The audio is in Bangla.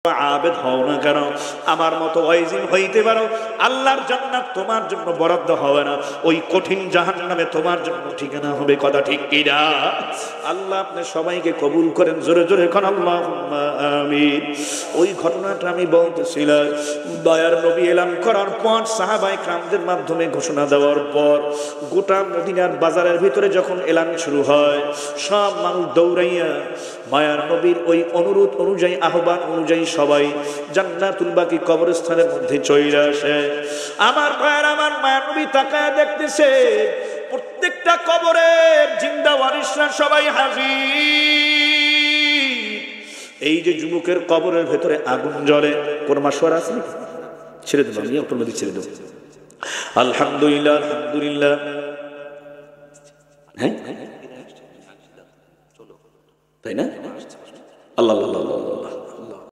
আবেদ হও না কেন, আমার মতো ওয়াইজিন হইতে পারো, আল্লাহর জান্নাত তোমার জন্য বরাদ্দ হবে না, ওই কঠিন জাহান্নামে তোমার জন্য ঠিকানা হবে। কথা ঠিক কি না? আল্লাহ আপনি সবাইকে কবুল করেন। জোরে জোরে কোন আল্লাহুম্মা আমিন। ওই ঘটনাটা আমি বলতেছিলাম, দয়ার নবী এলান করার পর, সাহাবায়ে কেরামদের মাধ্যমে ঘোষণা দেওয়ার পর, গোটা মদিনার বাজারের ভিতরে যখন এলান শুরু হয়, সব মানুষ দৌড়াইয়া মায়ার নবীর ওই অনুরোধ অনুযায়ী, আহ্বান অনুযায়ী সবাই জান্নাতুল বাকি কবরস্থানের মধ্যে চলে আসে। আমার ভাইয়ের, আমার মায়ার নবী তাকায় দেখতেছে প্রত্যেকটা কবরের জিন্দা ওয়ারিসরা সবাই হাজির। এই যে যুবকের কবরের ভেতরে আগুন জ্বলে, কোন মাসওয়ারা আছে? ছেড়ে দেবো, আমি অটোমেটিক ছেড়ে দেবো। আলহামদুলিল্লাহ, আলহামদুলিল্লাহ। হ্যাঁ, তাই না? আল্লাহ আল্লাহ আল্লাহ।